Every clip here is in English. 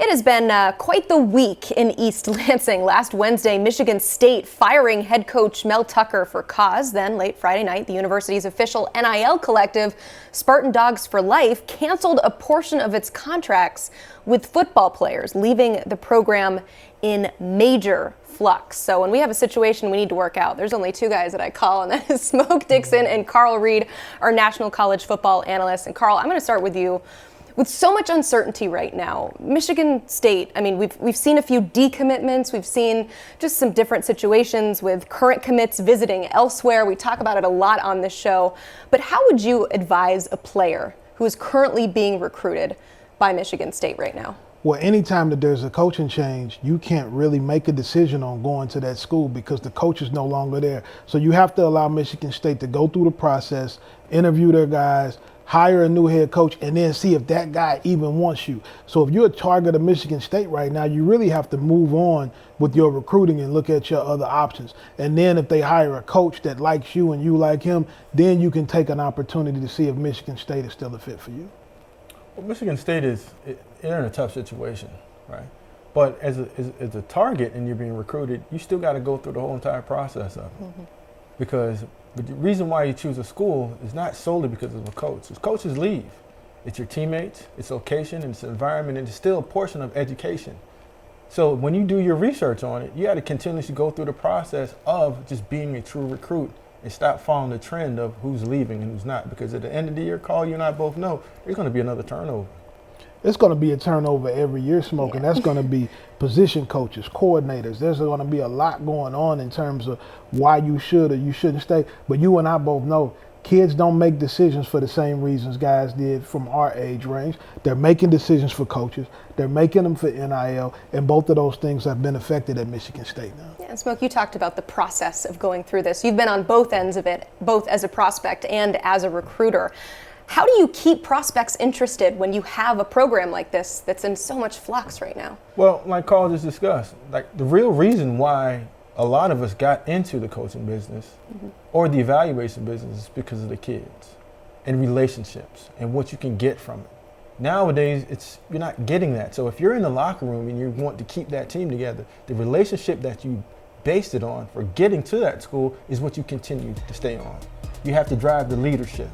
It has been quite the week in East Lansing. Last Wednesday, Michigan State firing head coach Mel Tucker for cause. Then late Friday night, the university's official NIL collective, Spartan Dogs for Life, canceled a portion of its contracts with football players, leaving the program in major flux. So when we have a situation we need to work out, there's only two guys that I call, and that is Smoke Dixon and Carl Reed, our national college football analyst. And Carl, I'm going to start with you. With so much uncertainty right now, Michigan State, I mean, we've seen a few decommitments. We've seen just some different situations with current commits visiting elsewhere. We talk about it a lot on this show. But how would you advise a player who is currently being recruited by Michigan State right now? Well, anytime that there's a coaching change, you can't really make a decision on going to that school because the coach is no longer there. So you have to allow Michigan State to go through the process, interview their guys, hire a new head coach, and then see if that guy even wants you. So if you're a target of Michigan State right now, you really have to move on with your recruiting and look at your other options. And then if they hire a coach that likes you and you like him, then you can take an opportunity to see if Michigan State is still a fit for you. Well, Michigan State they're in a tough situation, right? But as a target and you're being recruited, you still got to go through the whole entire process of it. Mm-hmm. Because the reason why you choose a school is not solely because of a coach. It's coaches leave. It's your teammates, it's location, and it's environment, and it's still a portion of education. So when you do your research on it, you got to continuously go through the process of just being a true recruit and stop following the trend of who's leaving and who's not. Because at the end of the year, Carl, you and I both know there's going to be another turnover. It's going to be a turnover every year, Smoke, and that's going to be position coaches, coordinators. There's going to be a lot going on in terms of why you should or you shouldn't stay. But you and I both know kids don't make decisions for the same reasons guys did from our age range. They're making decisions for coaches. They're making them for NIL, and both of those things have been affected at Michigan State now. Yeah, Smoke, you talked about the process of going through this. You've been on both ends of it, both as a prospect and as a recruiter. How do you keep prospects interested when you have a program like this that's in so much flux right now? Well, like Carl just discussed, like the real reason why a lot of us got into the coaching business or the evaluation business is because of the kids and relationships and what you can get from it. Nowadays, you're not getting that. So if you're in the locker room and you want to keep that team together, the relationship that you based it on for getting to that school is what you continue to stay on. You have to drive the leadership.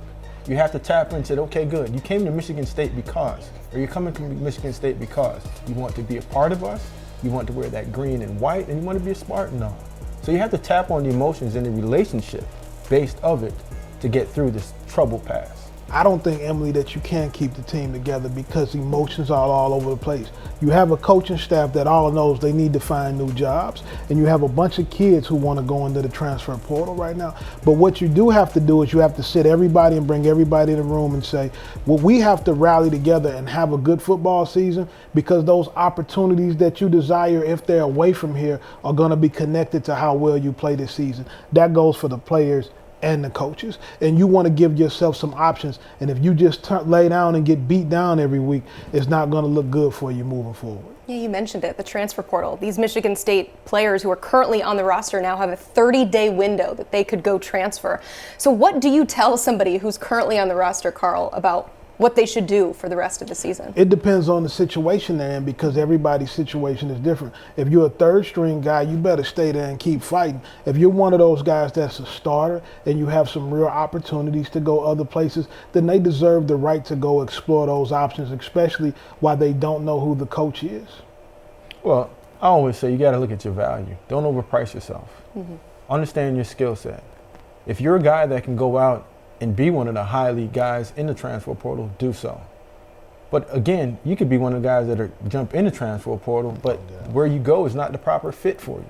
You have to tap into, okay, good. You came to Michigan State because, or you're coming to Michigan State because you want to be a part of us, you want to wear that green and white, and you want to be a Spartan now. So you have to tap on the emotions and the relationship based of it to get through this troubled past. I don't think, Emily, that you can keep the team together because emotions are all over the place. You have a coaching staff that all knows they need to find new jobs, and you have a bunch of kids who want to go into the transfer portal right now. But what you do have to do is you have to sit everybody and bring everybody in the room and say, well, we have to rally together and have a good football season because those opportunities that you desire, if they're away from here, are going to be connected to how well you play this season. That goes for the players and the coaches, and you want to give yourself some options. And if you just lay down and get beat down every week, it's not going to look good for you moving forward. Yeah, you mentioned it, the transfer portal. These Michigan State players who are currently on the roster now have a 30-day window that they could go transfer. So what do you tell somebody who's currently on the roster, Carl, about what they should do for the rest of the season? It depends on the situation they're in because everybody's situation is different. If you're a third string guy, you better stay there and keep fighting. If you're one of those guys that's a starter and you have some real opportunities to go other places, then they deserve the right to go explore those options, especially while they don't know who the coach is. Well, I always say you got to look at your value. Don't overprice yourself. Understand your skill set. If you're a guy that can go out and be one of the high elite guys in the transfer portal, do so. But again, you could be one of the guys that jump in the transfer portal, but where you go is not the proper fit for you.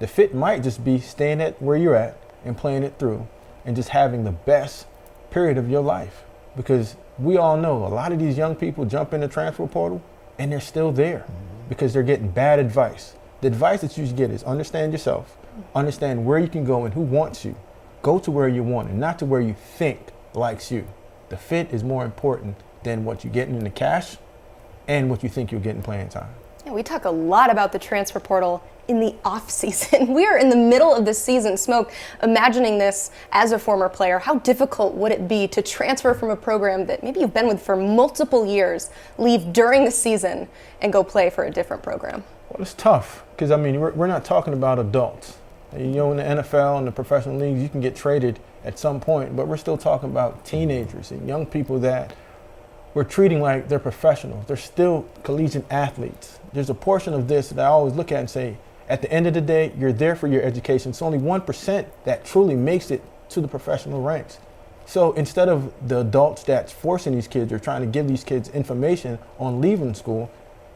The fit might just be staying at where you're at and playing it through and just having the best period of your life. Because we all know a lot of these young people jump in the transfer portal and they're still there because they're getting bad advice. The advice that you should get is understand yourself, understand where you can go and who wants you. Go to where you want and not to where you think likes you. The fit is more important than what you're getting in the cash and what you think you'll get in playing time. Yeah, we talk a lot about the transfer portal in the off season. We are in the middle of the season. Smoke, imagining this as a former player, how difficult would it be to transfer from a program that maybe you've been with for multiple years, leave during the season, and go play for a different program? Well, it's tough because, I mean, we're not talking about adults. You know, in the NFL and the professional leagues, you can get traded at some point, but we're still talking about teenagers and young people that we're treating like they're professionals. They're still collegiate athletes. There's a portion of this that I always look at and say, at the end of the day, you're there for your education. It's only 1% that truly makes it to the professional ranks. So instead of the adults that's forcing these kids or trying to give these kids information on leaving school,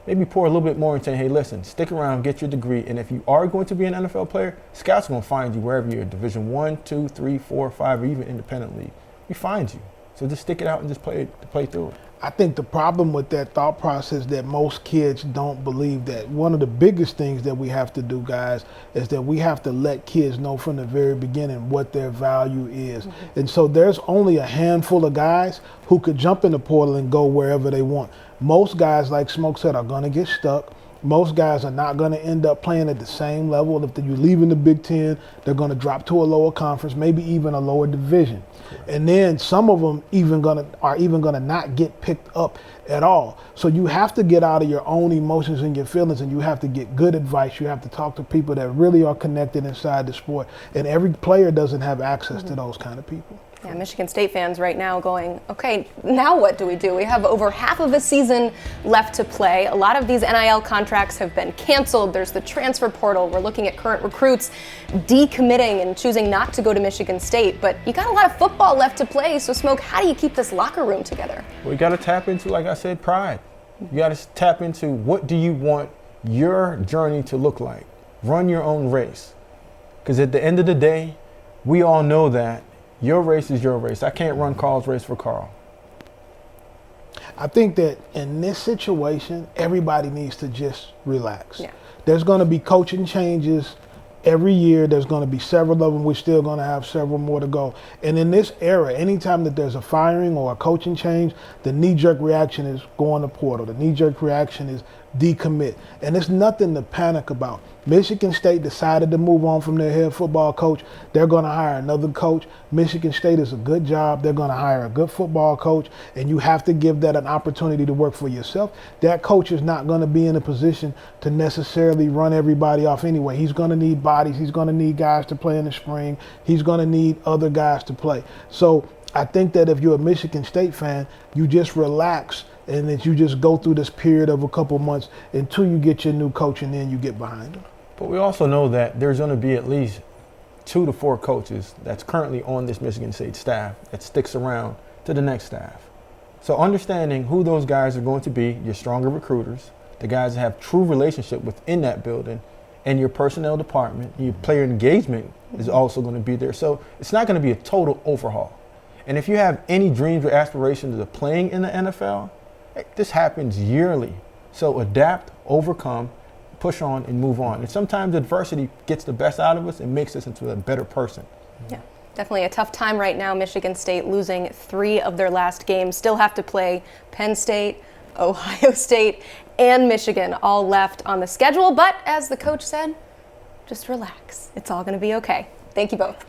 maybe pour a little bit more and say, hey, listen, stick around, get your degree. And if you are going to be an NFL player, scouts are going to find you wherever you're, Division 1, 2, 3, 4, 5, or even independent league. We find you. So just stick it out and just play through it. I think the problem with that thought process that most kids don't believe that one of the biggest things that we have to do, guys, is that we have to let kids know from the very beginning what their value is. Mm-hmm. And so there's only a handful of guys who could jump in the portal and go wherever they want. Most guys, like Smoke said, are going to get stuck. Most guys are not going to end up playing at the same level. If you leave in the Big Ten, they're going to drop to a lower conference, maybe even a lower division. And then some of them are even going to not get picked up at all. So you have to get out of your own emotions and your feelings, and you have to get good advice. You have to talk to people that really are connected inside the sport. And every player doesn't have access to those kind of people. Yeah, Michigan State fans right now going, okay, now what do? We have over half of a season left to play. A lot of these NIL contracts have been canceled. There's the transfer portal. We're looking at current recruits decommitting and choosing not to go to Michigan State. But you got a lot of football left to play. So, Smoke, how do you keep this locker room together? Well, you got to tap into, like I said, pride. You got to tap into what do you want your journey to look like. Run your own race. Because at the end of the day, we all know that your race is your race. I can't run Carl's race for Carl. I think that in this situation, everybody needs to just relax. Yeah. There's going to be coaching changes every year. There's going to be several of them. We're still going to have several more to go. And in this era, anytime that there's a firing or a coaching change, the knee-jerk reaction is go on the portal. The knee-jerk reaction is decommit. And there's nothing to panic about. Michigan State decided to move on from their head football coach. They're going to hire another coach. Michigan State is a good job. They're going to hire a good football coach, and you have to give that an opportunity to work for yourself. That coach is not going to be in a position to necessarily run everybody off anyway. He's going to need bodies. He's going to need guys to play in the spring. He's going to need other guys to play. So I think that if you're a Michigan State fan, you just relax and that you just go through this period of a couple months until you get your new coach, and then you get behind him. But we also know that there's going to be at least 2 to 4 coaches that's currently on this Michigan State staff that sticks around to the next staff. So understanding who those guys are going to be, your stronger recruiters, the guys that have true relationship within that building, and your personnel department, your player engagement is also going to be there. So it's not going to be a total overhaul. And if you have any dreams or aspirations of playing in the NFL, this happens yearly. So adapt, overcome, push on, and move on. And sometimes adversity gets the best out of us and makes us into a better person. Yeah, definitely a tough time right now. Michigan State losing 3 of their last games. Still have to play Penn State, Ohio State, and Michigan all left on the schedule. But as the coach said, just relax. It's all going to be okay. Thank you both.